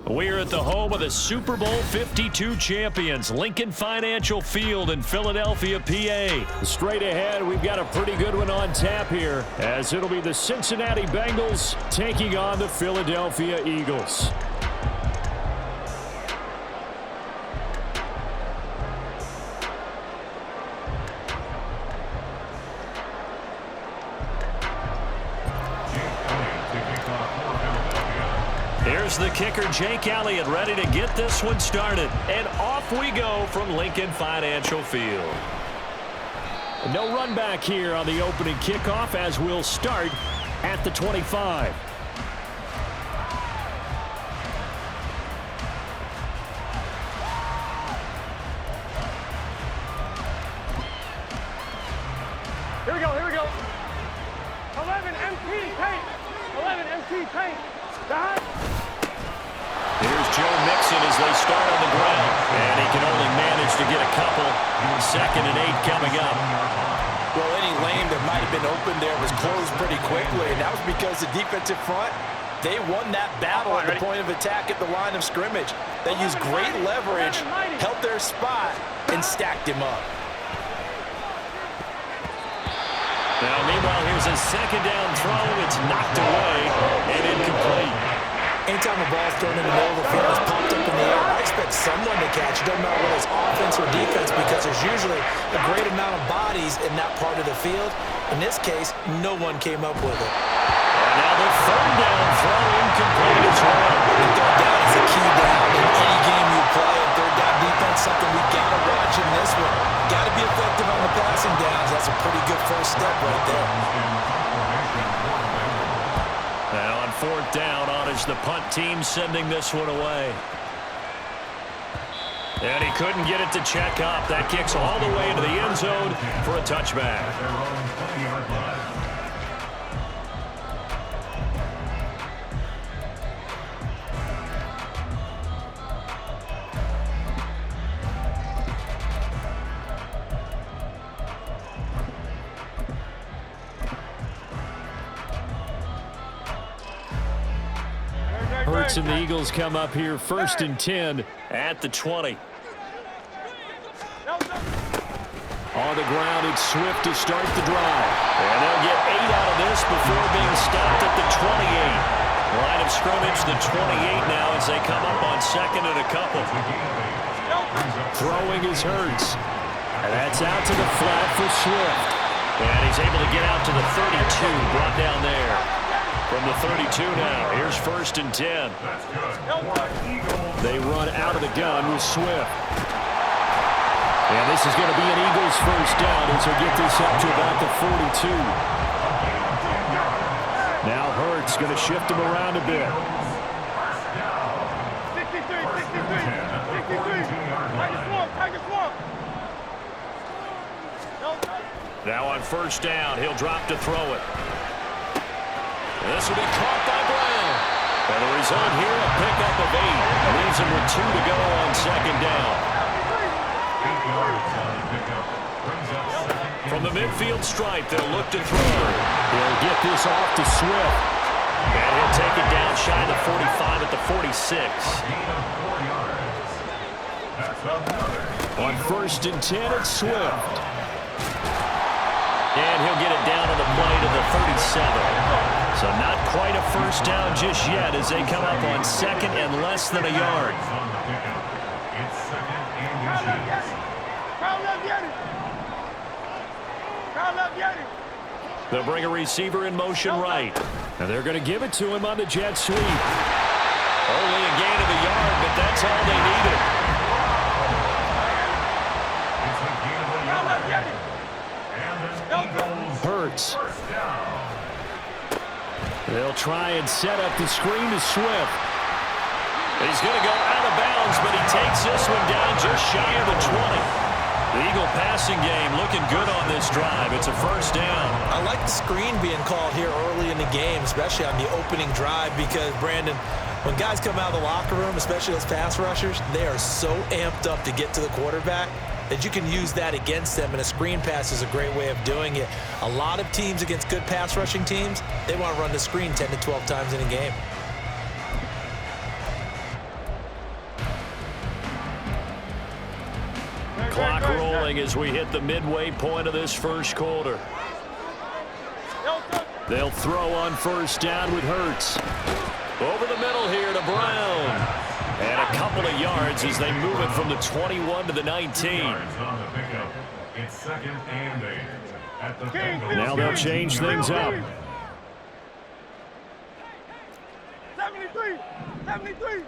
We're at the home of the Super Bowl 52 champions, Lincoln Financial Field in Philadelphia, PA. Straight ahead, we've got a pretty good one on tap here, as it'll be the Cincinnati Bengals taking on the Philadelphia Eagles. Here's the kicker, Jake Elliott, ready to get this one started. And off we go from Lincoln Financial Field. No run back here on the opening kickoff, as we'll start at the 25. Here we go, here we go. 11 MT paint. 11 MT paint. Here's Joe Mixon as they start on the ground. And he can only manage to get a couple. 2nd and 8 coming up. Well, any lane that might have been open there was closed pretty quickly. And that was because the defensive front, they won that battle at the point of attack at the line of scrimmage. They used great leverage, held their spot, and stacked him up. Now, meanwhile, here's a 2nd down throw. It's knocked away and incomplete. Anytime a ball's thrown in the middle of the field, it's popped up in the air, I expect someone to catch it. Doesn't matter whether it's offense or defense, because there's usually a great amount of bodies in that part of the field. In this case, no one came up with it. And now the 3rd down throw incomplete as well. And 3rd down is a key down in any game you play. And 3rd down defense, something we got to watch in this one. Got to be effective on the passing downs. That's a pretty good first step right there. Now on 4th down, on is the punt team sending this one away. And he couldn't get it to check up. That kicks all the way into the end zone for a touchback. Hurts and the Eagles come up here 1st and 10 at the 20. On the ground, it's Swift to start the drive. And they'll get 8 out of this before being stopped at the 28. Line of scrimmage, the 28 now as they come up on 2nd and a couple. Throwing is Hurts. And that's out to the flat for Swift. And he's able to get out to the 32, brought down there. From the 32 now, here's 1st and 10. They run out of the gun with Swift. And this is going to be an Eagles 1st down as they get this up to about the 42. Now Hurts going to shift him around a bit. 63. Now on 1st down, he'll drop to throw it. This will be caught by Brown. And the result here, a pickup of 8. Leaves him with 2 to go on 2nd down. From the midfield stripe, they'll look to throw. He'll get this off to Swift. And he'll take it down shy of the 45 at the 46. On 1st and 10, it's Swift. And he'll get it down on the play to the 37. So not quite a 1st down just yet as they come up on 2nd and less than a yard. They'll bring a receiver in motion right. And they're going to give it to him on the jet sweep. Only a gain of a yard, but that's all they needed. Hurts. They'll try and set up the screen to Swift. He's going to go out of bounds, but he takes this one down just shy of the 20. The Eagle passing game looking good on this drive. It's a 1st down. I like the screen being called here early in the game, especially on the opening drive, because, Brandon, when guys come out of the locker room, especially those pass rushers, they are so amped up to get to the quarterback that you can use that against them, and a screen pass is a great way of doing it. A lot of teams against good pass rushing teams, they want to run the screen 10 to 12 times in a game. trailing as we hit the midway point of this first quarter. They'll throw on first down with Hurts. Over the middle here to Brown. And a couple of yards as they move it from the 21 to the 19. It's second and 8. Now they'll change things up. 73. 73.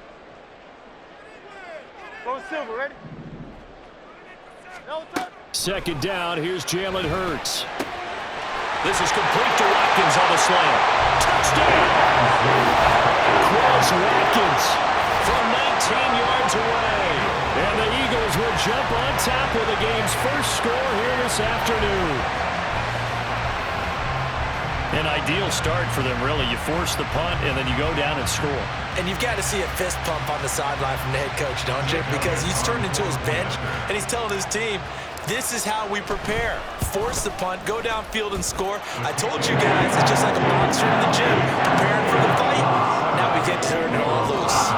Go Silver, ready? Second down, here's Jalen Hurts. This is complete to Watkins on the slant. Touchdown! Cross Watkins from 19 yards away. And the Eagles will jump on top with the game's first score here this afternoon. An ideal start for them, really. You force the punt, and then you go down and score. And you've got to see a fist pump on the sideline from the head coach, don't you? Because he's turned into his bench, and he's telling his team, this is how we prepare. Force the punt, go downfield and score. I told you guys, it's just like a boxer in the gym, preparing for the fight. Now we get to turn it all loose.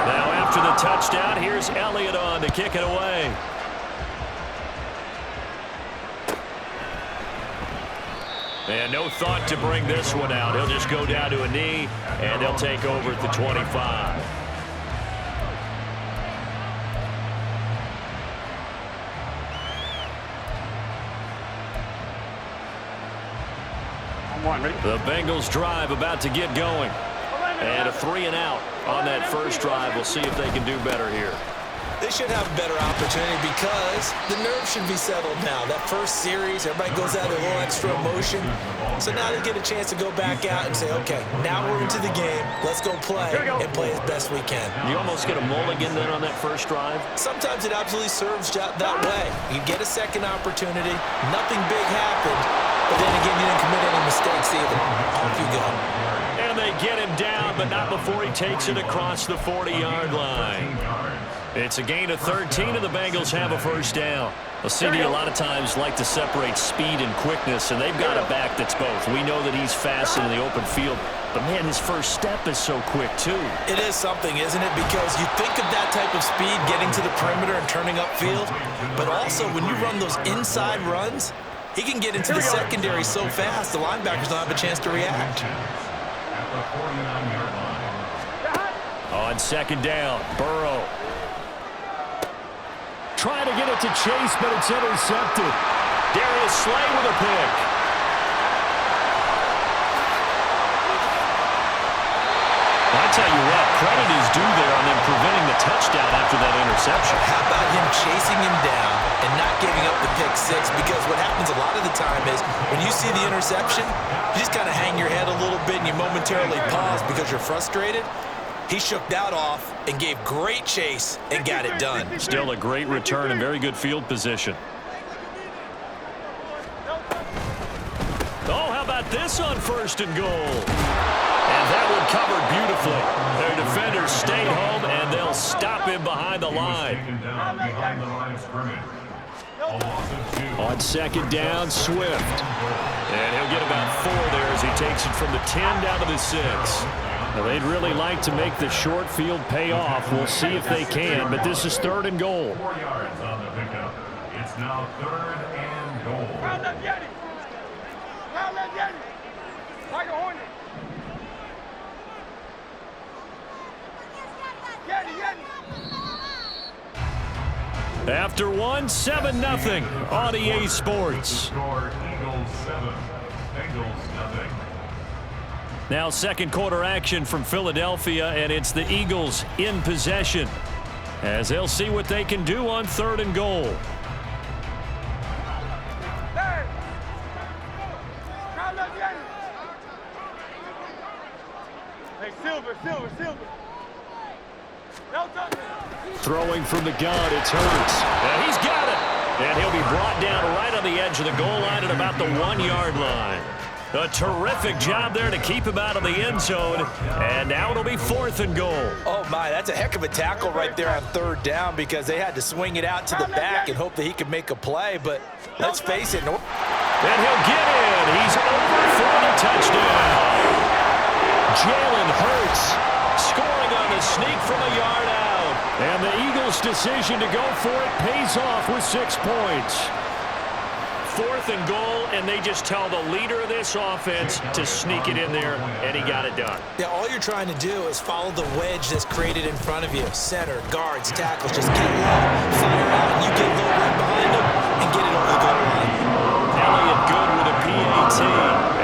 Now after the touchdown, here's Elliott on to kick it away. And no thought to bring this one out. He'll just go down to a knee, and they'll take over at the 25. The Bengals drive about to get going. And a 3-and-out on that first drive. We'll see if they can do better here. They should have a better opportunity because the nerves should be settled now. That first series, everybody goes out with a little extra emotion. So now they get a chance to go back out and say, okay, now we're into the game. Let's go play and play as best we can. You almost get a mulligan then on that first drive? Sometimes it absolutely serves that way. You get a second opportunity. Nothing big happened. But then again, you didn't commit any mistakes either. Off you go. And they get him down, but not before he takes it across the 40-yard line. It's a gain of 13, and the Bengals have a first down. Well, CD a lot of times like to separate speed and quickness, and they've got a back that's both. We know that he's fast in the open field, but, man, his first step is so quick, too. It is something, isn't it? Because you think of that type of speed getting to the perimeter and turning upfield, but also when you run those inside runs, he can get into the secondary so fast, the linebackers don't have a chance to react. On second down, Burrow. Trying to get it to Chase, but it's intercepted. Darius Slay with a pick. I tell you what, credit is due there on them preventing the touchdown after that interception. How about him chasing him down and not giving up the pick six? Because what happens a lot of the time is when you see the interception, you just kind of hang your head a little bit and you momentarily pause because you're frustrated. He shook that off and gave great chase and got it done. Still a great return and very good field position. Oh, how about this on first and goal? And that one covered beautifully. Their defenders stayed home, and they'll stop him behind the line. On second down, Swift. And he'll get about 4 there as he takes it from the 10 down to the 6. Now, they'd really like to make the short field pay off. We'll see if they can, but this is third and goal. 4 yards on the pickup. It's now third and goal. Round up, Yeti. Round up, Yeti. Tiger Hornet. After one, 7-0 on EA Sports. Score Eagles 7, Bengals nothing. Now second quarter action from Philadelphia, and it's the Eagles in possession as they'll see what they can do on third and goal. Hey, Silver. Throwing from the gun, it's Hurts. And he's got it. And he'll be brought down right on the edge of the goal line at about the 1-yard line. A terrific job there to keep him out of the end zone. And now it'll be fourth and goal. Oh, my, that's a heck of a tackle right there on third down because they had to swing it out to the back and hope that he could make a play. But let's face it. And he'll get in. He's over for the touchdown. Jalen Hurts scoring on the sneak from a yard out. And decision to go for it pays off with 6 points. 4th and goal, and they just tell the leader of this offense to sneak it in there, and he got it done. Yeah, all you're trying to do is follow the wedge that's created in front of you. Center, guards, tackles, just get low, fire out, and you get low right behind them and get it over the goal line. Elliott good with a PAT,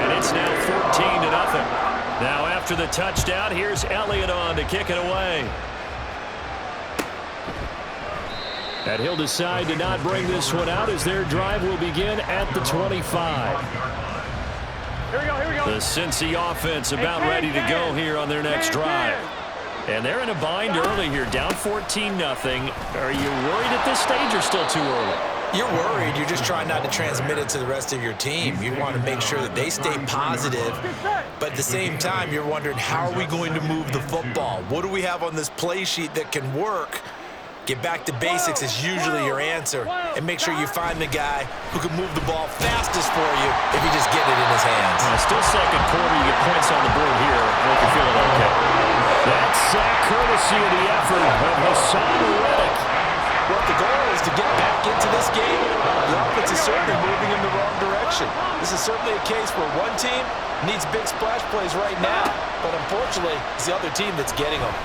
and it's now 14-0. Now after the touchdown, here's Elliott on to kick it away. And he'll decide to not bring this one out as their drive will begin at the 25. Here we go, here we go. The Cincy offense about ready to go here on their next drive. And they're in a bind early here, down 14-0. Are you worried at this stage or still too early? You're worried. You're just trying not to transmit it to the rest of your team. You want to make sure that they stay positive, but at the same time, you're wondering, how are we going to move the football? What do we have on this play sheet that can work? Get back to basics is usually your answer, and make sure you find the guy who can move the ball fastest for you if you just get it in his hands. Still second quarter, you get points on the board here. I hope you're feeling okay. That's sack courtesy of the effort of Hassan Reddick. Well, the goal is to get back into this game. The offense is certainly moving in the wrong direction. This is certainly a case where one team needs big splash plays right now, but unfortunately, it's the other team that's getting them.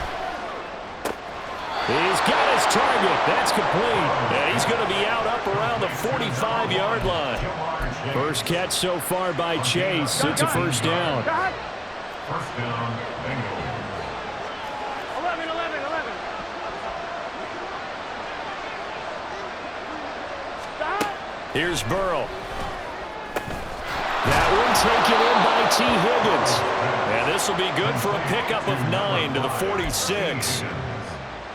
He's got his target. That's complete. And he's going to be out up around the 45-yard line. First catch so far by Chase. It's a first down. First down, Bengals. 11. Stop. Here's Burrow. That one taken in by T. Higgins. And this will be good for a pickup of 9 to the 46.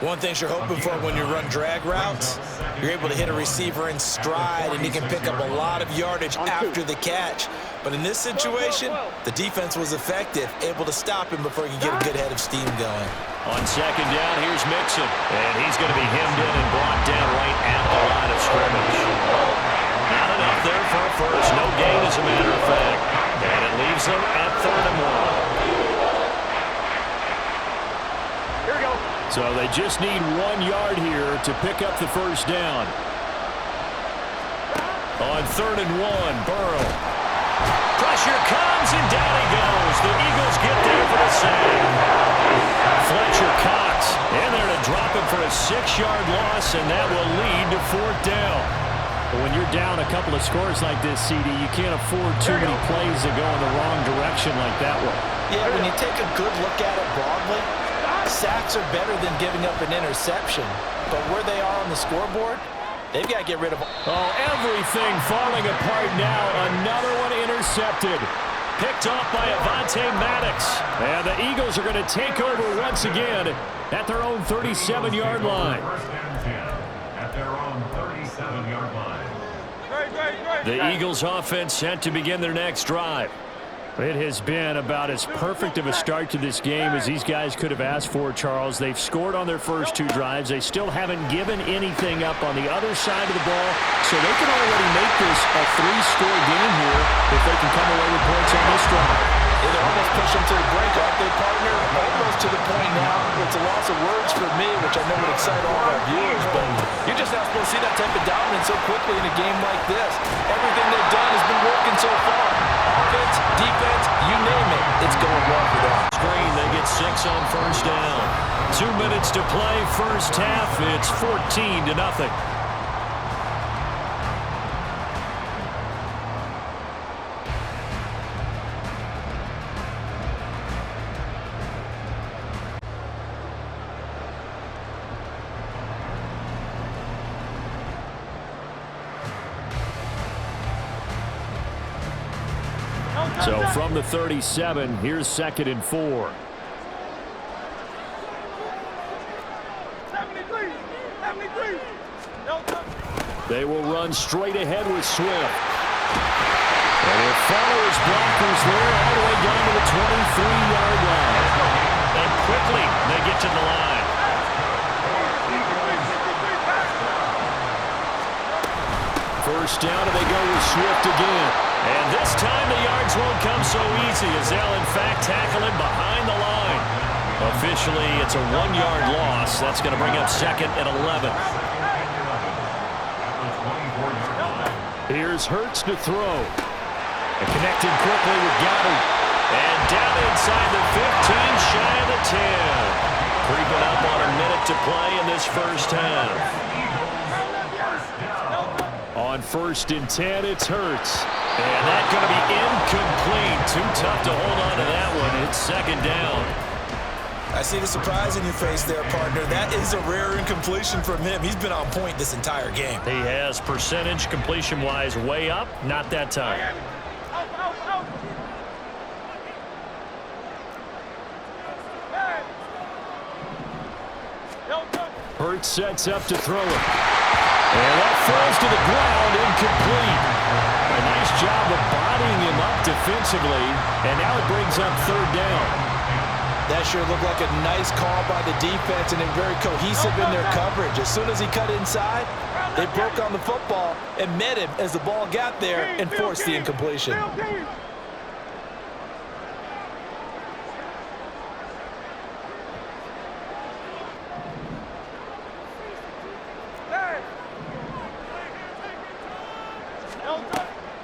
One thing you're hoping for when you run drag routes, you're able to hit a receiver in stride, and he can pick up a lot of yardage after the catch. But in this situation, the defense was effective, able to stop him before he could get a good head of steam going. On second down, here's Mixon. And he's going to be hemmed in and brought down right at the line of scrimmage. Not enough there for a first. No gain, as a matter of fact. And it leaves them at 3rd and 1. So they just need 1 yard here to pick up the first down. On 3rd and 1, Burrow. Pressure comes, and down he goes. The Eagles get there for the sack. Fletcher Cox in there to drop him for a 6-yard loss, and that will lead to 4th down. When you're down a couple of scores like this, CD, you can't afford too many plays that go in the wrong direction like that one. Yeah, when you take a good look at it broadly, sacks are better than giving up an interception. But where they are on the scoreboard, they've got to get rid of... Oh, everything falling apart now. Another one intercepted. Picked off by Avonte Maddox. And the Eagles are going to take over once again at their own 37-yard line. First and 10 at their own 37-yard line. The Eagles offense set to begin their next drive. It has been about as perfect of a start to this game as these guys could have asked for, Charles. They've scored on their first 2 drives. They still haven't given anything up on the other side of the ball, so they can already make this a 3-score game here if they can come away with points on this drive. They're almost pushing to the brink, aren't they, partner? Almost to the point now. It's a loss of words for me, which I know would excite all of our viewers, but you're just not supposed to see that type of dominance so quickly in a game like this. Everything they've done has been working so far. Offense, defense, you name it, it's going well for them. Screen, they get 6 on first down. 2 minutes to play, first half. It's 14-0. So from the 37, here's 2nd and 4. 73. They will run straight ahead with Swift. And he'll follow his blockers there all the way down to the 23-yard line. And quickly they get to the line. First down, and they go with Swift again. And this time the yards won't come so easy as they'll, in fact, tackle him behind the line. Officially, it's a 1-yard loss. That's going to bring up second and 11. Here's Hurts to throw. And connected quickly with Goddard. And down inside the 15, shy of the 10. Creeping up on a minute to play in this first half. On 1st and 10, it's Hurts. And that's going to be incomplete. Too tough to hold on to that one. It's second down. I see the surprise in your face there, partner. That is a rare incompletion from him. He's been on point this entire game. He has percentage completion-wise way up. Not that time. Hurts sets up to throw it. And that falls to the ground, incomplete. A nice job of bodying him up defensively, and now it brings up 3rd down. That sure looked like a nice call by the defense, and they're very cohesive in their coverage. As soon as he cut inside, they broke on the football and met him as the ball got there and forced the incompletion.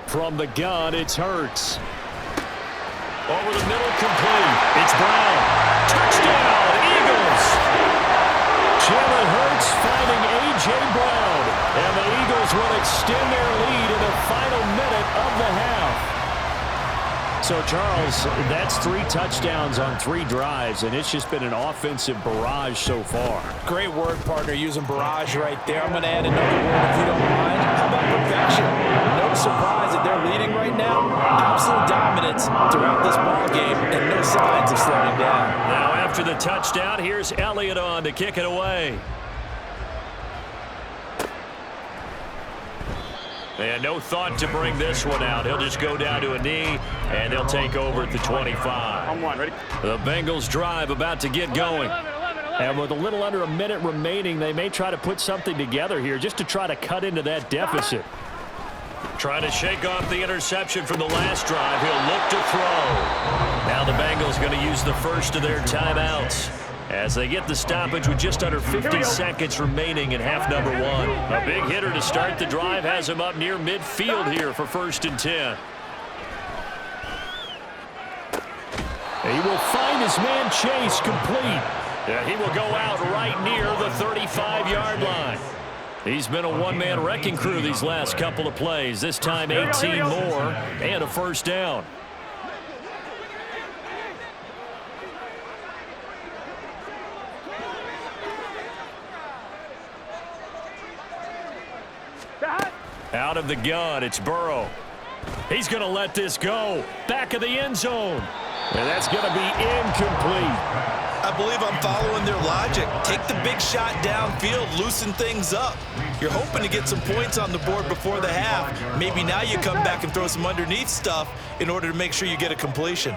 From the gun, it's Hurts. Over the middle, complete. It's Brown. Touchdown, Eagles. Jalen Hurts finding A.J. Brown. And the Eagles will extend their lead in the final minute of the half. So, Charles, that's 3 touchdowns on 3 drives, and it's just been an offensive barrage so far. Great word, partner, using barrage right there. I'm going to add another word if you don't mind. How about perfection? No surprise that they're leading right now. Absolute dominance throughout this ball game, and no signs of slowing down. Now, after the touchdown, here's Elliott on to kick it away. And no thought to bring this one out. He'll just go down to a knee, and they'll take over at the 25. Ready? The Bengals drive about to get going. And with a little under a minute remaining, they may try to put something together here just to try to cut into that deficit. Trying to shake off the interception from the last drive. He'll look to throw. Now the Bengals going to use the first of their timeouts as they get the stoppage with just under 50 seconds remaining in half number 1. A big hitter to start the drive has him up near midfield here for 1st and 10. He will find his man Chase complete. And he will go out right near the 35-yard line. He's been a one-man wrecking crew these last couple of plays. This time 18 more and a first down. Out of the gun, it's Burrow. He's going to let this go. Back of the end zone. And that's going to be incomplete. I believe I'm following their logic. Take the big shot downfield, loosen things up. You're hoping to get some points on the board before the half. Maybe now you come back and throw some underneath stuff in order to make sure you get a completion.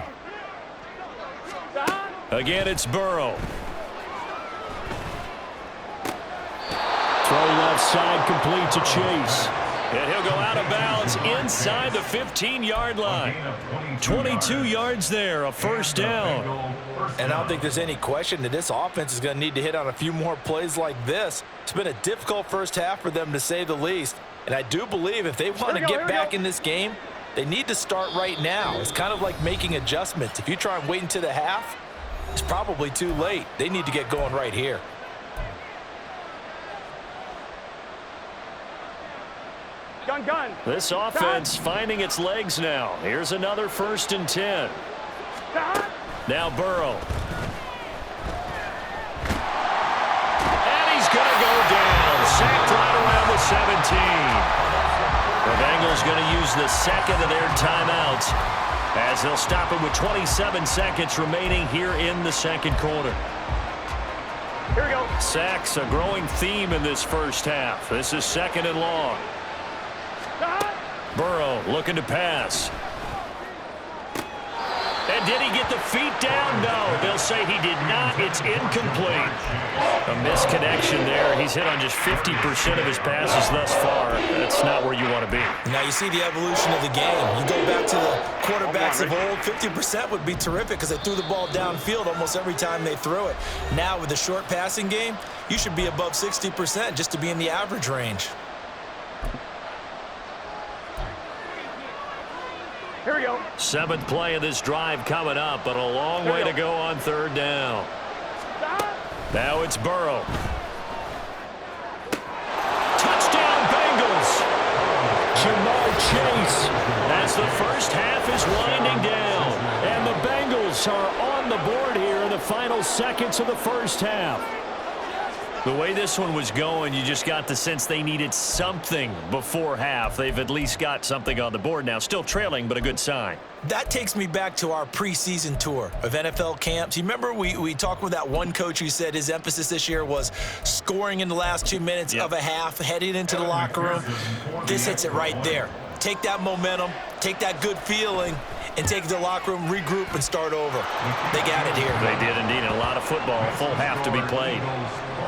Again, it's Burrow. Throw left side complete to Chase. And he'll go out of bounds inside the 15-yard line. 22 yards there, a first down. And I don't think there's any question that this offense is going to need to hit on a few more plays like this. It's been a difficult first half for them, to say the least. And I do believe if they want to get back in this game, they need to start right now. It's kind of like making adjustments. If you try and wait until the half, it's probably too late. They need to get going right here. Gun. This offense finding its legs now. Here's another 1st and 10. Now Burrow. And he's going to go down. Sacked right around the 17. The Bengals going to use the second of their timeouts as they'll stop it with 27 seconds remaining here in the second quarter. Here we go. Sacks a growing theme in this first half. This is 2nd and long. Burrow looking to pass. And did he get the feet down? No, they'll say he did not. It's incomplete. A misconnection there. He's hit on just 50% of his passes thus far. That's not where you want to be. Now you see the evolution of the game. You go back to the quarterbacks of old, 50% would be terrific because they threw the ball downfield almost every time they threw it. Now with the short passing game, you should be above 60% just to be in the average range. Here we go. 7th play of this drive coming up, but a long way to go on 3rd down. Now it's Burrow. Touchdown, Bengals. Jamar Chase. As the first half is winding down, and the Bengals are on the board here in the final seconds of the first half. The way this one was going, you just got the sense they needed something before half. They've at least got something on the board now. Still trailing, but a good sign. That takes me back to our preseason tour of NFL camps. You remember we talked with that one coach who said his emphasis this year was scoring in the last 2 minutes of a half, heading into the locker room. This hits it right there. Take that momentum, take that good feeling, and take it to the locker room, regroup, and start over. They got it here. They did indeed. A lot of football, full half to be played.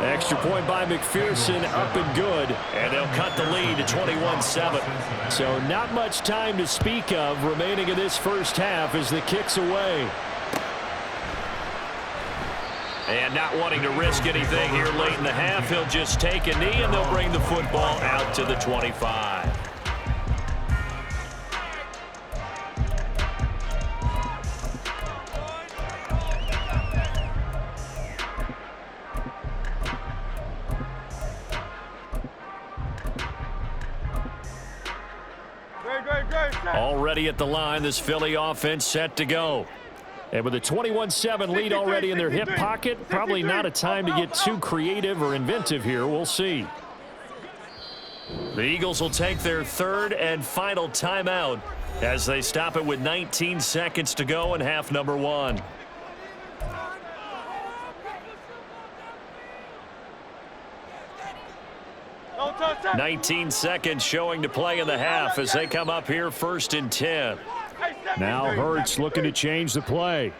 Extra point by McPherson, up and good. And they'll cut the lead to 21-7. So not much time to speak of remaining in this first half as the kick's away. And not wanting to risk anything here late in the half, he'll just take a knee, and they'll bring the football out to the 25. Already at the line, this Philly offense set to go. And with a 21-7 lead already in their hip pocket, probably not a time to get too creative or inventive here. We'll see. The Eagles will take their 3rd and final timeout as they stop it with 19 seconds to go in half number 1. 19 seconds showing to play in the half as they come up here 1st and 10. Now Hurts looking to change the play.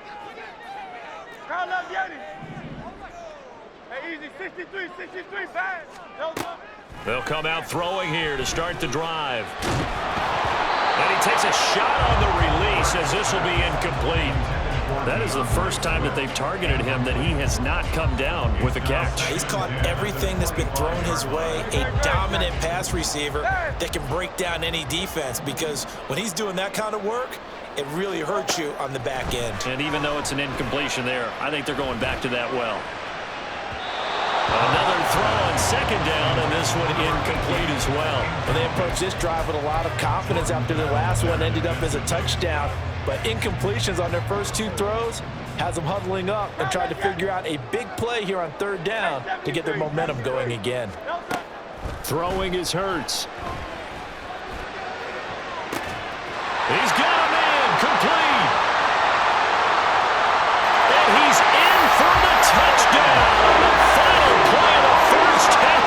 They'll come out throwing here to start the drive. And he takes a shot on the release as this will be incomplete. That is the first time that they've targeted him that he has not come down with a catch. He's caught everything that's been thrown his way. A dominant pass receiver that can break down any defense, because when he's doing that kind of work, it really hurts you on the back end. And even though it's an incompletion there, I think they're going back to that well. Another throw on 2nd down, and this one incomplete as well. And they approached this drive with a lot of confidence after the last one ended up as a touchdown. But incompletions on their first 2 throws has them huddling up and trying to figure out a big play here on 3rd down to get their momentum going again. Throwing is Hurts. He's got a man, complete. And he's in for the touchdown. The final play of the first half.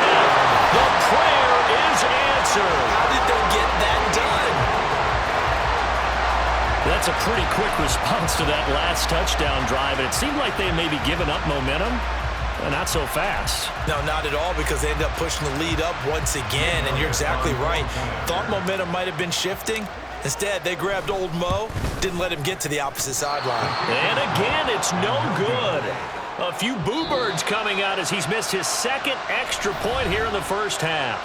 The prayer is answered. How did they get that done? That's a pretty quick response to that last touchdown drive, and it seemed like they had maybe given up momentum. Not so fast. No, not at all, because they ended up pushing the lead up once again, and you're exactly right. Thought momentum might have been shifting. Instead, they grabbed old Mo, didn't let him get to the opposite sideline. And again, it's no good. A few boo birds coming out as he's missed his 2nd extra point here in the first half.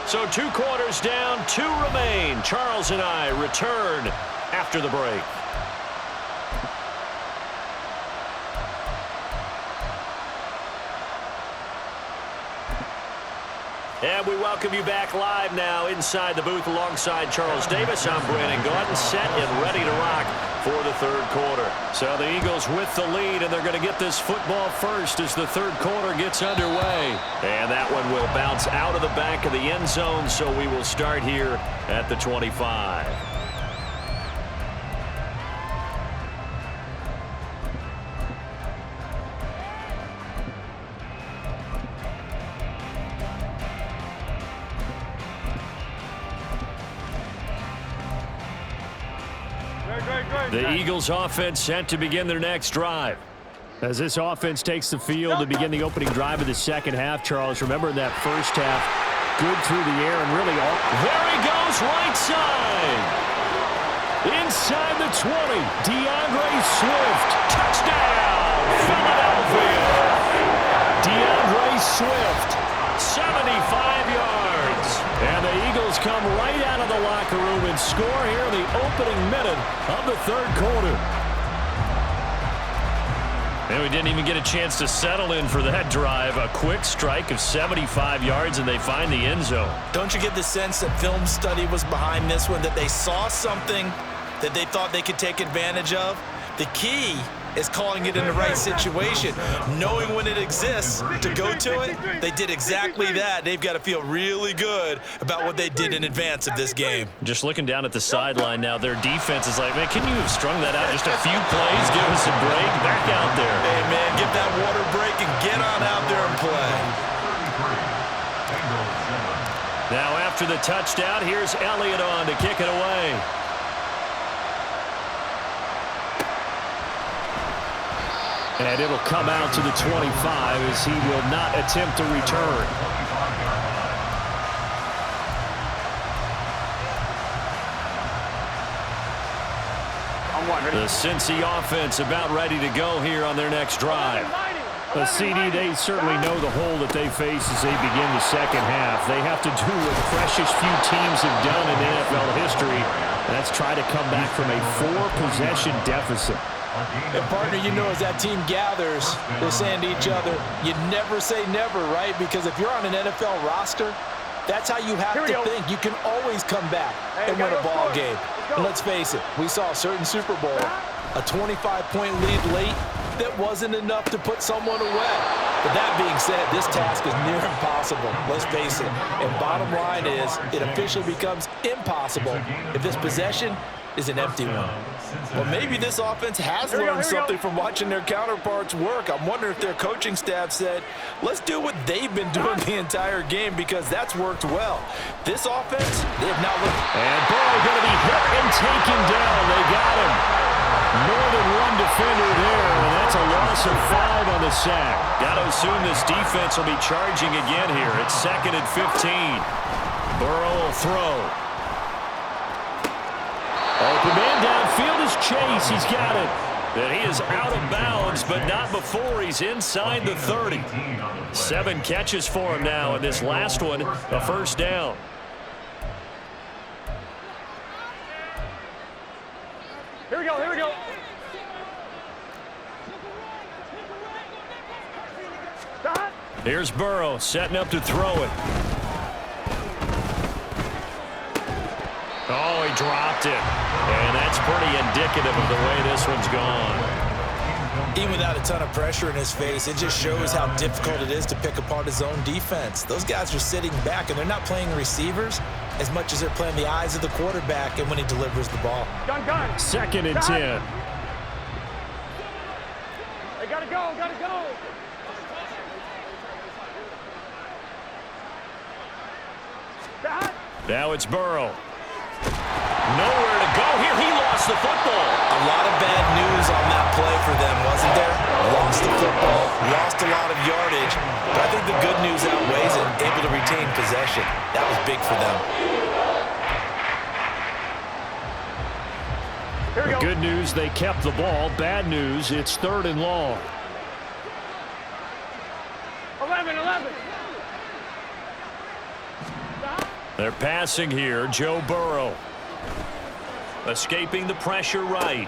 So 2 quarters down, 2 remain. Charles and I return after the break. And we welcome you back live now inside the booth alongside Charles Davis. I'm Brandon Gaudin, set and ready to rock for the 3rd quarter. So the Eagles with the lead, and they're going to get this football first as the 3rd quarter gets underway. And that one will bounce out of the back of the end zone, so we will start here at the 25. The Eagles offense set to begin their next drive. As this offense takes the field to begin the opening drive of the second half, Charles, remember in that first half, good through the air and really all. There he goes, right side. Inside the 20, DeAndre Swift, touchdown, Philadelphia. DeAndre Swift, 75 yards. And the Eagles come right out of the locker room and score here in the opening minute of the third quarter. And we didn't even get a chance to settle in for that drive. A quick strike of 75 yards, and they find the end zone. Don't you get the sense that film study was behind this one, that they saw something that they thought they could take advantage of? The key is calling it in the right situation, knowing when it exists to go to it. They did exactly that. They've got to feel really good about what they did in advance of this game. Just looking down at the sideline now, their defense is like, man, can you have strung that out just a few plays? Give us a break. Back out there. Hey, man, get that water break and get on out there and play. Now after the touchdown, here's Elliott on to kick it away. And it'll come out to the 25 as he will not attempt to return. The Cincy offense about ready to go here on their next drive. The CD, they certainly know the hole that they face as they begin the second half. They have to do what precious few teams have done in NFL history. That's try to come back from a 4-possession deficit. And partner, you know, as that team gathers, they're saying to each other, you never say never, right? Because if you're on an NFL roster, that's how you have to think. You can always come back and win a ball game. And let's face it, we saw a certain Super Bowl, a 25-point lead late that wasn't enough to put someone away. But that being said, this task is near impossible. Let's face it. And bottom line is, it officially becomes impossible if this possession is an empty one. Well, maybe this offense has learned something from watching their counterparts work. I'm wondering if their coaching staff said, let's do what they've been doing the entire game, because that's worked well. This offense, they have now looked. And Burrow going to be hit and taken down. They got him. More than one defender there, and that's a loss of 5 on the sack. Got to assume this defense will be charging again here. It's 2nd and 15. Burrow will throw. Open man downfield is Chase. He's got it. And he is out of bounds, but not before he's inside the 30. 7 catches for him now, and this last one, a first down. Here we go, here we go. Here's Burrow setting up to throw it. Oh, he dropped it. And that's pretty indicative of the way this one's gone. Even without a ton of pressure in his face, it just shows how difficult it is to pick apart his own defense. Those guys are sitting back, and they're not playing receivers as much as they're playing the eyes of the quarterback and when he delivers the ball. Gun. 2nd and 10. They gotta go, gotta go. Now it's Burrow. Nowhere to go here. He lost the football. A lot of bad news on that play for them, wasn't there? Lost the football, lost a lot of yardage, but I think the good news outweighs it. Able to retain possession. That was big for them. The good news, they kept the ball. Bad news, it's 3rd and long. 11. They're passing here. Joe Burrow. Escaping the pressure right.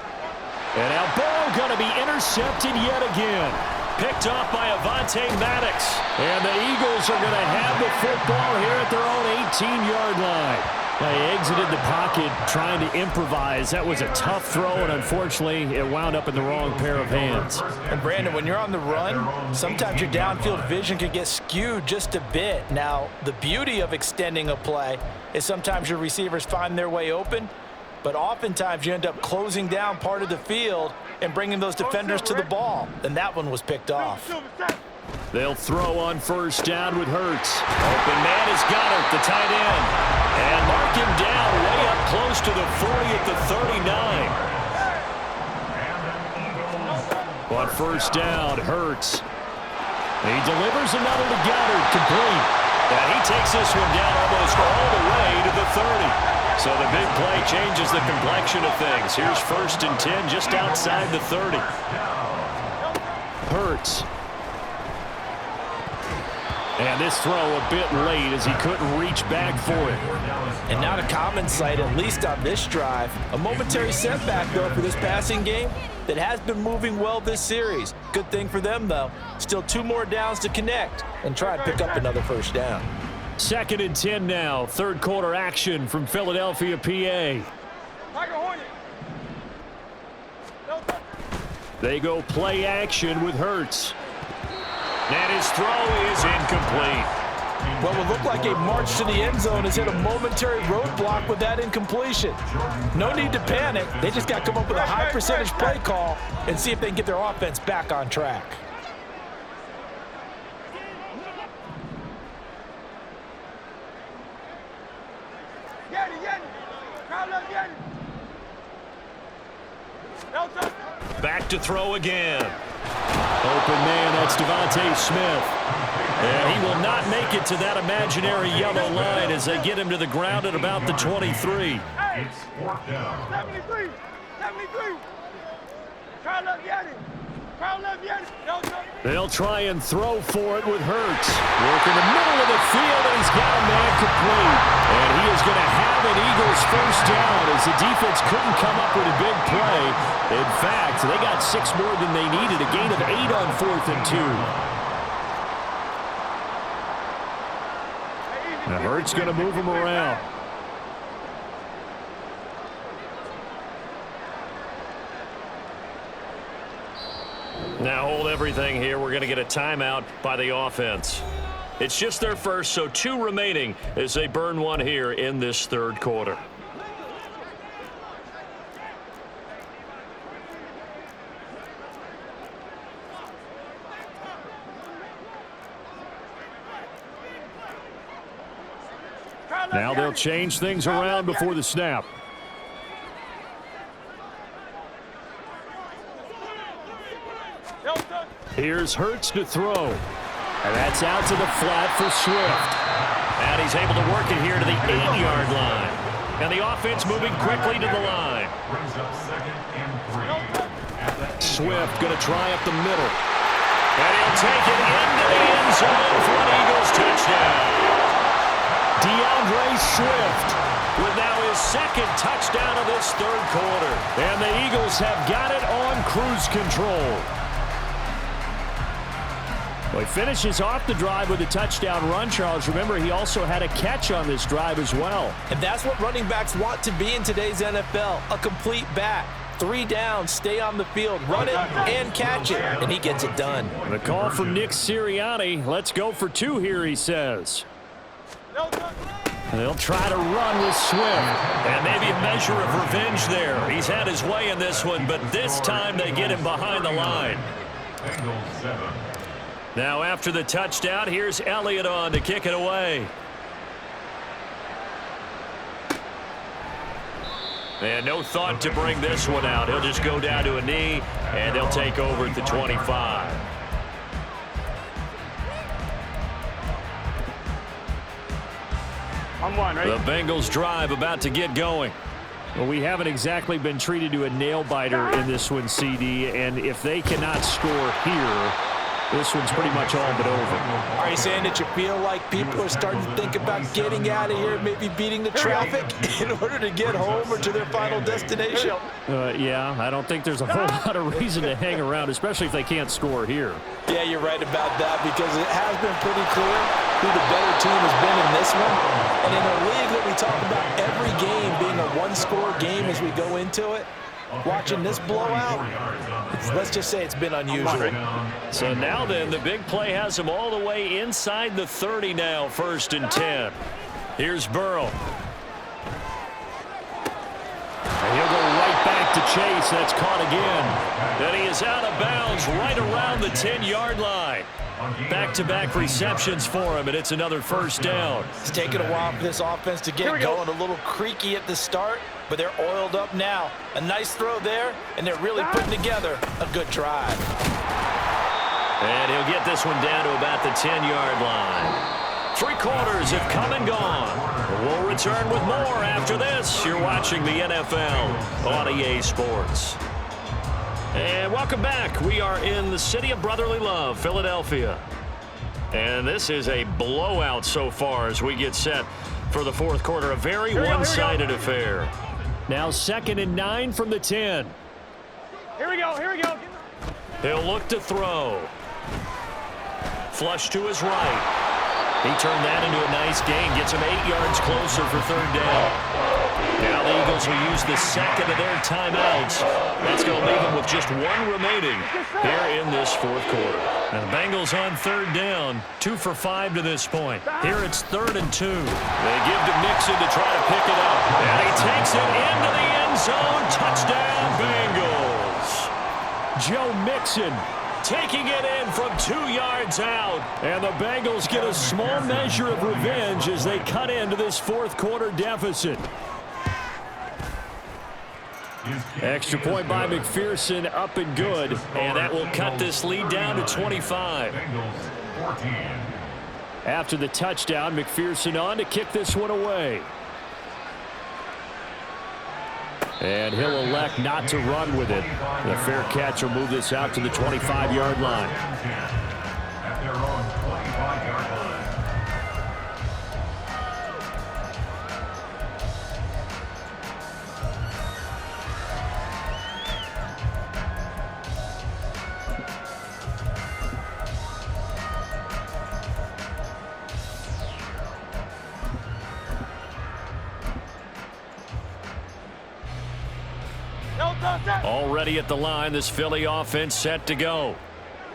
And now Burrow going to be intercepted yet again. Picked off by Avonte Maddox. And the Eagles are going to have the football here at their own 18-yard line. They exited the pocket trying to improvise. That was a tough throw, and unfortunately, it wound up in the wrong pair of hands. And Brandon, when you're on the run, sometimes your downfield vision can get skewed just a bit. Now, the beauty of extending a play is sometimes your receivers find their way open, but oftentimes you end up closing down part of the field and bringing those defenders to the ball. And that one was picked off. They'll throw on first down with Hurts. Open man has got it, the tight end. And mark him down way up close to the 40 at the 39. On first down, Hurts. He delivers another to Goddard, complete. And he takes this one down almost all the way to the 30. So the big play changes the complexion of things. Here's 1st and 10 just outside the 30. Hurts. And this throw a bit late as he couldn't reach back for it. And not a common sight, at least on this drive. A momentary setback, though, for this passing game that has been moving well this series. Good thing for them, though. Still 2 more downs to connect and try and pick up another first down. 2nd and 10 now. 3rd quarter action from Philadelphia, PA. They go play action with Hurts. And his throw is incomplete. What would look like a march to the end zone has hit a momentary roadblock with that incompletion. No need to panic. They just got to come up with a high percentage play call and see if they can get their offense back on track. Back to throw again. Open man, that's Devontae Smith. And he will not make it to that imaginary yellow line as they get him to the ground at about the 23. It's 4th down. 73. 73. Carl up, They'll try and throw for it with Hurts. Work in the middle of the field, and he's got a man complete. And he is going to have an Eagles first down as the defense couldn't come up with a big play. In fact, they got 6 more than they needed, a gain of 8 on 4th and 2. Now Hurts going to move him around. Now hold everything here. We're going to get a timeout by the offense. It's just their first, so 2 remaining as they burn one here in this 3rd quarter. Now they'll change things around before the snap. Here's Hurts to throw. And that's out to the flat for Swift. And he's able to work it here to the 8-yard line. And the offense moving quickly to the line. Swift going to try up the middle. And he'll take it into the end zone for an Eagles touchdown. DeAndre Swift with now his 2nd touchdown of this 3rd quarter. And the Eagles have got it on cruise control. Well, he finishes off the drive with a touchdown run, Charles. Remember, he also had a catch on this drive as well. And that's what running backs want to be in today's NFL, a complete back. 3 downs, stay on the field, run it and catch it, and he gets it done. The call from Nick Sirianni. Let's go for 2 here, he says. They'll try to run with Swift. And maybe a measure of revenge there. He's had his way in this one, but this time they get him behind the line. Now after the touchdown, here's Elliott on to kick it away. And no thought to bring this one out. He'll just go down to a knee, and they'll take over at the 25. I'm one, right? The Bengals drive about to get going. Well, we haven't exactly been treated to a nail-biter in this one, CD, and if they cannot score here, this one's pretty much all but over. Are you saying that you feel like people are starting to think about getting out of here, maybe beating the traffic in order to get home or to their final destination? Yeah, I don't think there's a whole lot of reason to hang around, especially if they can't score here. Yeah, you're right about that because it has been pretty clear who the better team has been in this one. And in a league that we talk about every game being a one-score game as we go into it, watching this blowout, let's just say it's been unusual. So now then, the big play has them all the way inside the 30 now, 1st and 10. Here's Burrow. And he'll go right back to Chase. That's caught again. And he is out of bounds right around the 10-yard line. Back-to-back receptions for him, and it's another first down. It's taken a while for this offense to get going, a little creaky at the start. but they're oiled up now. A nice throw there, and they're really putting together a good drive. And he'll get this one down to about the 10-yard line. 3 quarters have come and gone. We'll return with more after this. You're watching the NFL on EA Sports. And welcome back. We are in the city of brotherly love, Philadelphia. And this is a blowout so far as we get set for the fourth quarter. A very one-sided affair. Now 2nd and 9 from the 10. Here we go, here we go. He'll look to throw. Flush to his right. He turned that into a nice gain. Gets him 8 yards closer for 3rd down. Now the Eagles will use the second of their timeouts. That's going to leave them with just 1 remaining here in this fourth quarter. And the Bengals on 3rd down. 2 for 5 to this point. Here it's 3rd and 2. They give to Mixon to try to pick it up. And he takes it into the end zone. Touchdown, Bengals. Joe Mixon taking it in from 2 yards out. And the Bengals get a small measure of revenge as they cut into this fourth quarter deficit. Extra point by McPherson, up and good. And that will cut this lead down to 25. After the touchdown, McPherson on to kick this one away. And he'll elect not to run with it. The fair catch will move this out to the 25-yard line. At their own 25-yard line. Already at the line, this Philly offense set to go.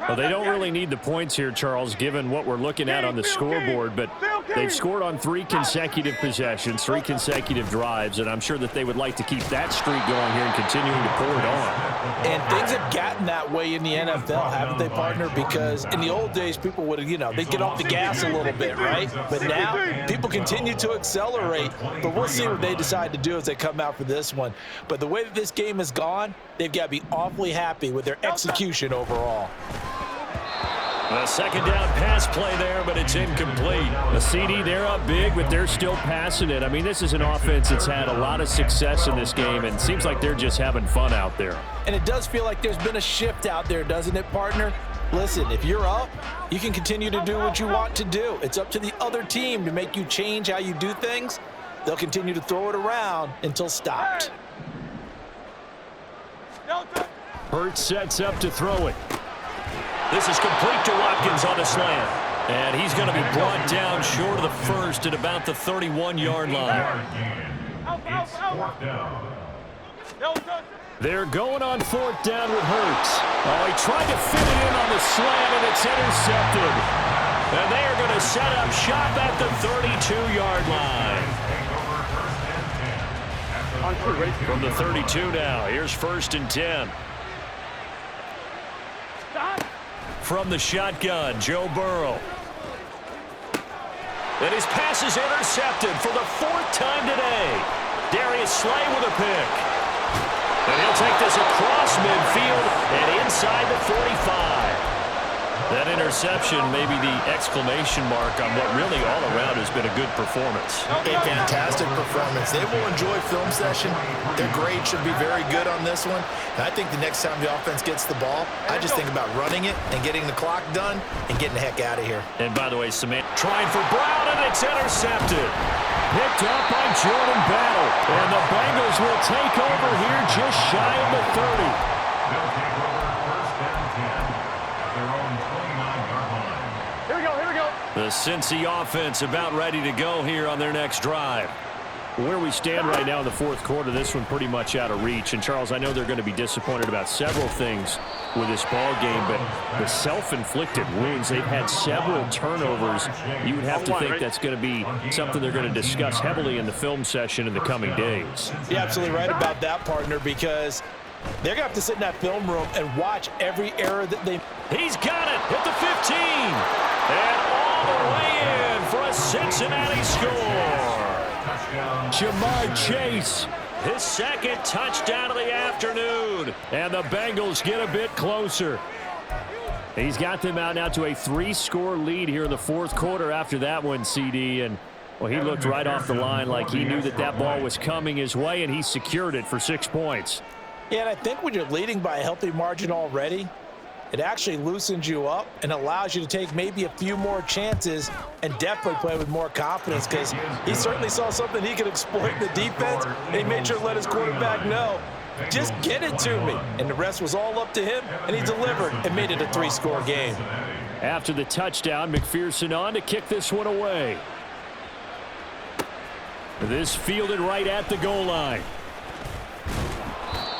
Well, they don't really need the points here, Charles, given what we're looking at on the scoreboard, but they've scored on 3 consecutive possessions, 3 consecutive drives, and I'm sure that they would like to keep that streak going here and continuing to pour it on. And things have gotten that way in the NFL, haven't they, partner? Because in the old days, people would, they'd get off the gas a little bit, right? But now, people continue to accelerate, but we'll see what they decide to do as they come out for this one. But the way that this game has gone, they've got to be awfully happy with their execution overall. A 2nd down pass play there, but it's incomplete. The CD, they're up big, but they're still passing it. I mean, this is an offense that's had a lot of success in this game, and it seems like they're just having fun out there. And it does feel like there's been a shift out there, doesn't it, partner? Listen, if you're up, you can continue to do what you want to do. It's up to the other team to make you change how you do things. They'll continue to throw it around until stopped. Hurts sets up to throw it. This is complete to Watkins on a slant. And he's going to be brought down short of the first at about the 31-yard line. It's 4th down. They're going on 4th down with Hurts. Oh, he tried to fit it in on the slant, and it's intercepted. And they are going to set up shop at the 32-yard line. From the 32 now, here's 1st and 10. From the shotgun, Joe Burrow. And his pass is intercepted for the 4th time today. Darius Slay with a pick. And he'll take this across midfield and inside the 45. That interception may be the exclamation mark on what really all around has been a good performance. A fantastic performance. They will enjoy film session. Their grade should be very good on this one. And I think the next time the offense gets the ball, I just think about running it and getting the clock done and getting the heck out of here. And by the way, Samantha trying for Brown, and it's intercepted. Picked up by Jordan Battle. And the Bengals will take over here just shy of the 30. They'll take over 1st and 10 at their own 29-yard line. Here we go, here we go. The Cincy offense about ready to go here on their next drive. Where we stand right now in the fourth quarter, this one pretty much out of reach. And, Charles, I know they're going to be disappointed about several things with this ball game, but the self-inflicted wounds, they've had several turnovers. You would have to think that's going to be something they're going to discuss heavily in the film session in the coming days. You're absolutely right about that, partner, because they're going to have to sit in that film room and watch every error that they... He's got it at the 15. And all the way in for a Cincinnati score. Touchdown. Jamar Chase his second touchdown of the afternoon. And the Bengals get a bit closer. He's got them out now to a 3-score lead here in the fourth quarter after that one, CD. And, well, he looked right off the line like he knew that that ball was coming his way, and he secured it for 6 points. Yeah, and I think when you're leading by a healthy margin already, it actually loosens you up and allows you to take maybe a few more chances and definitely play with more confidence, because he certainly saw something he could exploit in the defense. And he made sure to let his quarterback know, just get it to me. And the rest was all up to him, and he delivered and made it a 3-score game. After the touchdown, McPherson on to kick this one away. This fielded right at the goal line.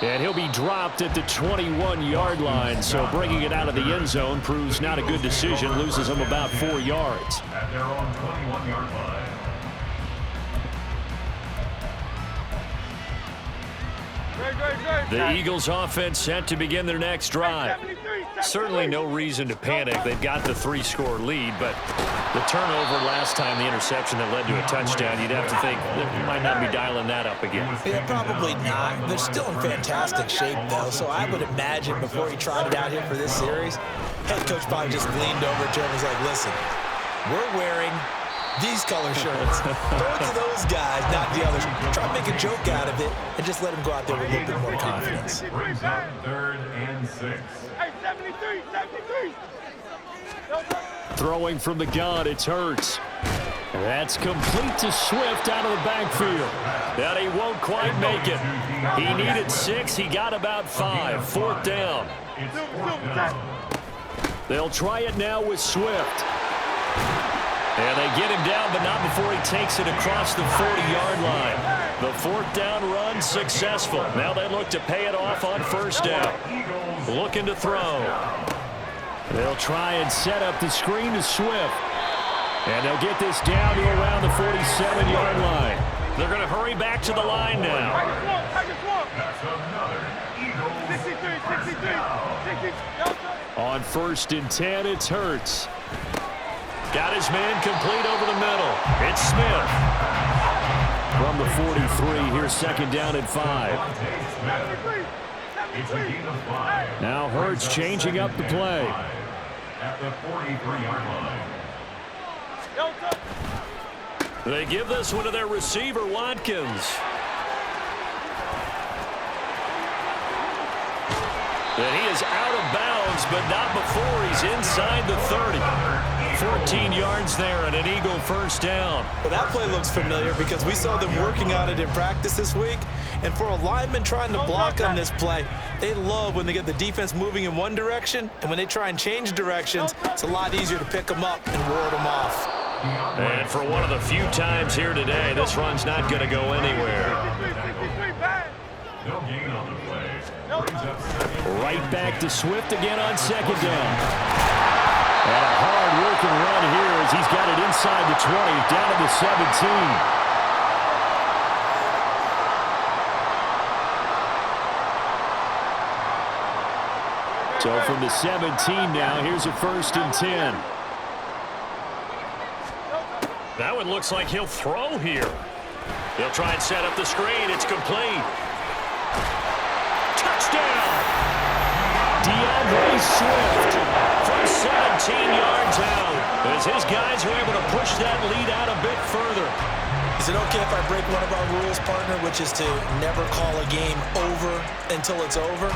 And he'll be dropped at the 21-yard line, so bringing it out of the end zone proves not a good decision, loses him about 4 yards. At their own 21-yard line. The Eagles offense set to begin their next drive. Certainly no reason to panic. They've got the 3-score lead, but the turnover last time, the interception that led to a touchdown, you'd have to think they might not be dialing that up again. Yeah, probably not. They're still in fantastic shape, though, so I would imagine before he tried it out here for this series, head coach probably just leaned over to him and was like, listen, we're wearing these color shirts. Throw it to those guys, not the others. Try to make a joke out of it and just let them go out there with a little bit more confidence. Brings up 3rd and 6. Hey, 73, 73. Throwing from the gun, it's Hurts. That's complete to Swift out of the backfield. That he won't quite make it. He needed 6. He got about 5. 4th down. They'll try it now with Swift. And they get him down, but not before he takes it across the 40-yard line. The 4th down run successful. Now they look to pay it off on 1st down. Looking to throw. They'll try and set up the screen to Swift. And they'll get this down to around the 47-yard line. They're going to hurry back to the line now. On 1st and 10, it's Hurts. Got his man complete over the middle. It's Smith. From the 43, here's 2nd down and 5. Now Hurts changing up the play. At the 43-yard line. They give this one to their receiver, Watkins. And he is out of bounds, but not before he's inside the 30. 14 yards there and an Eagle 1st down. Well, that play looks familiar because we saw them working on it in practice this week. And for a lineman trying to block on this play, they love when they get the defense moving in one direction. And when they try and change directions, it's a lot easier to pick them up and ward them off. And for one of the few times here today, this run's not going to go anywhere. No gain on the play. Right back to Swift again on 2nd down. And a hard-working run here as he's got it inside the 20, down to the 17. So from the 17 now, here's a 1st and 10. That one looks like he'll throw here. They'll try and set up the screen. It's complete. Touchdown! DeAndre Swift from 17 yards out as his guys are able to push that lead out a bit further. Is it okay if I break one of our rules, partner, which is to never call a game over until it's over?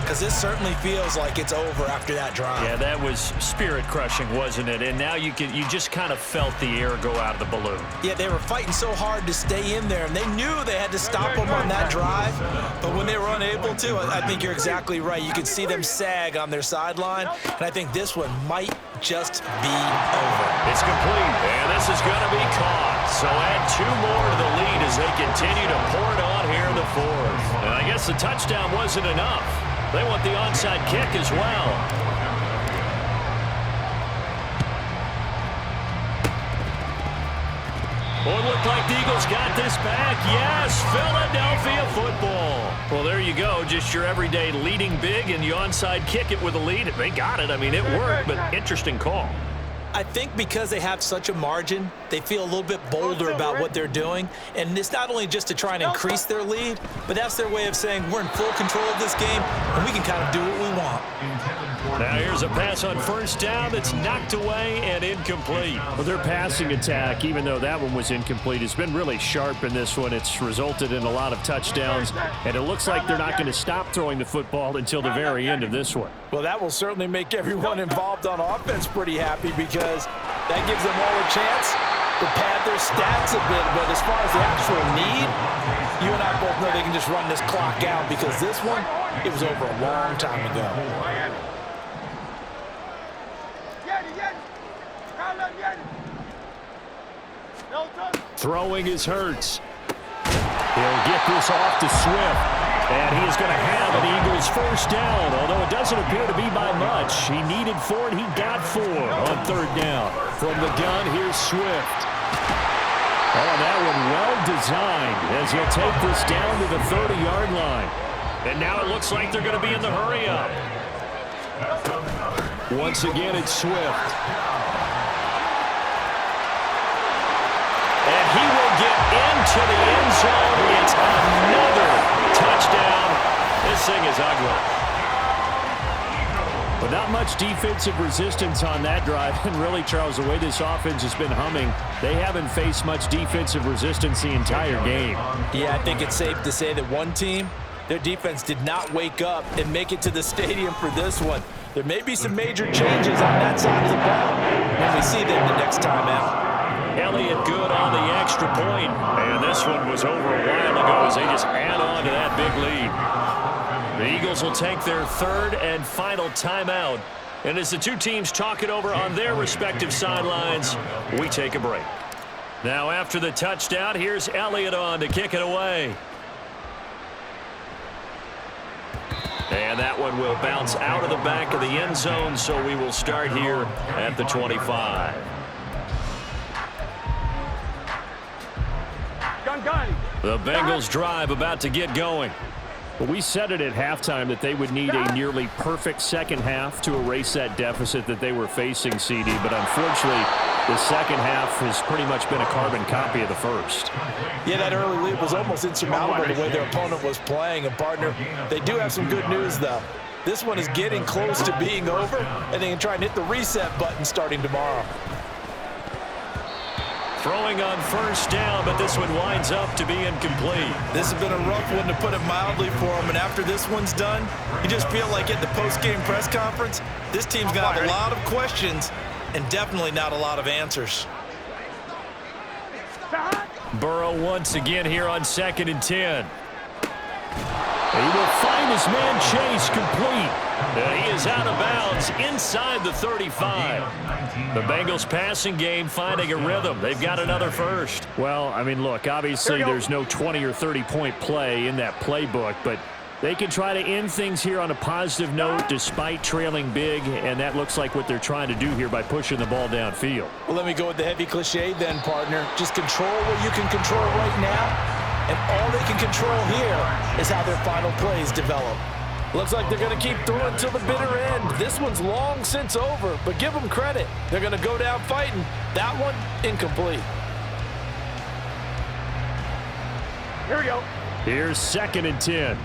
Because this certainly feels like it's over after that drive. Yeah, that was spirit-crushing, wasn't it? And now you just kind of felt the air go out of the balloon. Yeah, they were fighting so hard to stay in there, and they knew they had to stop them on that drive. But when they were unable to, I think you're exactly right. You could see them sag on their sideline, and I think this one might just be over. It's complete, and this is going to be caught. So add 2 more to the lead as they continue to pour it on here in the 4th. And I guess the touchdown wasn't enough. They want the onside kick as well. Well, it looked like the Eagles got this back. Yes, Philadelphia football. Well, there you go. Just your everyday leading big, and you onside kick it with a lead. They got it. I mean, it worked, but interesting call. I think because they have such a margin, they feel a little bit bolder about what they're doing. And it's not only just to try and increase their lead, but that's their way of saying we're in full control of this game, and we can kind of do what we want. Now here's a pass on first down that's knocked away and incomplete. Well, their passing attack, even though that one was incomplete, has been really sharp in this one. It's resulted in a lot of touchdowns, and it looks like they're not going to stop throwing the football until the very end of this one. Well, that will certainly make everyone involved on offense pretty happy because that gives them all a chance to pad their stats a bit. But as far as the actual need, you and I both know they can just run this clock out because this one, it was over a long time ago. Throwing is Hurts. He'll get this off to Swift. And he is going to have an Eagles first down, although it doesn't appear to be by much. He needed 4, and he got 4 on third down. From the gun, here's Swift. Oh, that one well designed as he'll take this down to the 30-yard line. And now it looks like they're going to be in the hurry-up. Once again, it's Swift. And he will get into the end zone. It's another touchdown. This thing is ugly. But not much defensive resistance on that drive. And really, Charles, the way this offense has been humming, they haven't faced much defensive resistance the entire game. Yeah, I think it's safe to say that one team, their defense did not wake up and make it to the stadium for this one. There may be some major changes on that side of the ball when we see them the next time out. Elliott good on the extra point. And this one was over a while ago as they just add on to that big lead. The Eagles will take their third and final timeout. And as the two teams talk it over on their respective sidelines, we take a break. Now after the touchdown, here's Elliott on to kick it away. And that one will bounce out of the back of the end zone, so we will start here at the 25. The Bengals drive about to get going. Well, we said it at halftime that they would need a nearly perfect second half to erase that deficit that they were facing, CD. But unfortunately, the second half has pretty much been a carbon copy of the first. Yeah, that early lead was almost insurmountable the way their opponent was playing. And, partner, they do have some good news, though. This one is getting close to being over, and they can try and hit the reset button starting tomorrow. Throwing on first down, but this one winds up to be incomplete. This has been a rough one, to put it mildly, for them. And after this one's done, you just feel like at the post-game press conference, this team's got a lot of questions and definitely not a lot of answers. Burrow once again here on 2nd and 10. He will find his man Chase complete. He is out of bounds inside the 35. The Bengals passing game finding a rhythm. They've got another first. Well, I mean, look, obviously there's no 20 or 30-point play in that playbook, but they can try to end things here on a positive note despite trailing big, and that looks like what they're trying to do here by pushing the ball downfield. Well, let me go with the heavy cliche then, partner. Just control what you can control right now. And all they can control here is how their final plays develop. Looks like they're going to keep throwing till the bitter end. This one's long since over, but give them credit. They're going to go down fighting. That one, incomplete. Here we go. Here's 2nd and 10.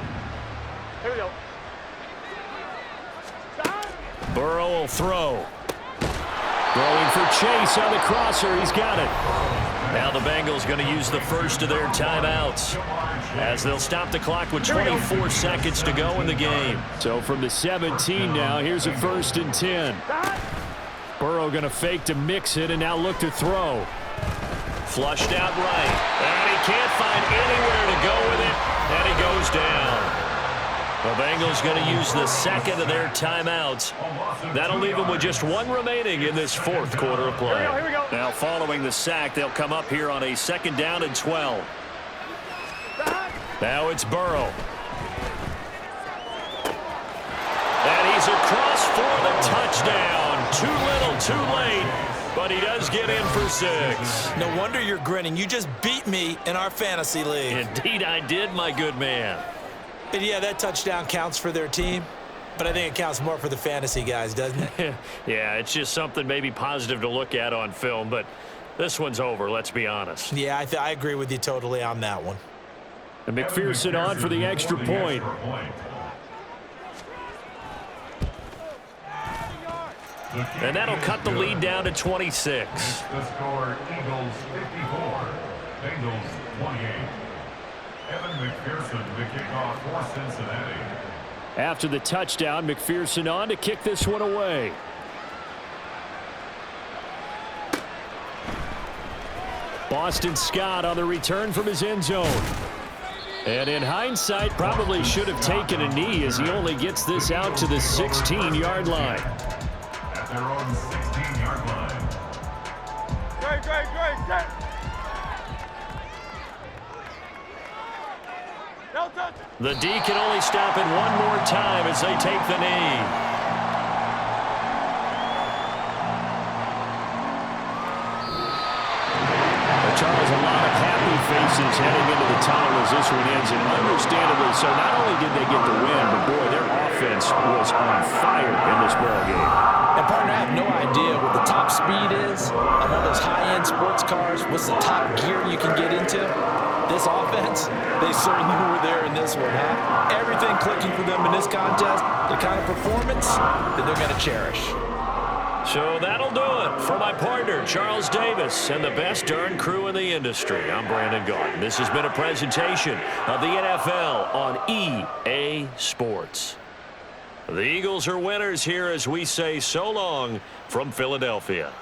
Here we go. Burrow will throw. Throwing for Chase on the crosser. He's got it. Now the Bengals going to use the first of their timeouts as they'll stop the clock with 24 seconds to go in the game. So from the 17 now, here's a 1st and 10. Burrow going to fake to mix it and now look to throw. Flushed out right. And he can't find anywhere to go with it. And he goes down. The Bengals going to use the second of their timeouts. That'll leave them with just one remaining in this 4th quarter of play. Here we go. Now following the sack, they'll come up here on a 2nd down and 12. Now it's Burrow. And he's across for the touchdown. Too little, too late. But he does get in for 6. No wonder you're grinning. You just beat me in our fantasy league. Indeed I did, my good man. And yeah, that touchdown counts for their team. But I think it counts more for the fantasy guys, doesn't it? Yeah, it's just something maybe positive to look at on film, but this one's over, let's be honest. Yeah, I agree with you totally on that one. And McPherson on for the extra point. And that'll cut the lead down to 26. The score, Eagles 54, Bengals 28. Evan McPherson, the kickoff for Cincinnati. After the touchdown, McPherson on to kick this one away. Boston Scott on the return from his end zone. And in hindsight, probably should have taken a knee as he only gets this out to the 16-yard line. At their own 16-yard line. Great. No touch. The D can only stop it one more time as they take the knee. Charles, a lot of happy faces heading into the tunnel as this one ends, and understandably so. Not only did they get the win, but boy, their offense was on fire in this ball game. And partner, I have no idea what the top speed is on one of those high-end sports cars. What's the top gear you can get into? This offense, they certainly were there in this one, huh? Everything clicking for them in this contest, the kind of performance that they're going to cherish. So that'll do it for my partner, Charles Davis, and the best darn crew in the industry. I'm Brandon Gaudin. This has been a presentation of the NFL on EA Sports. The Eagles are winners here as we say so long from Philadelphia.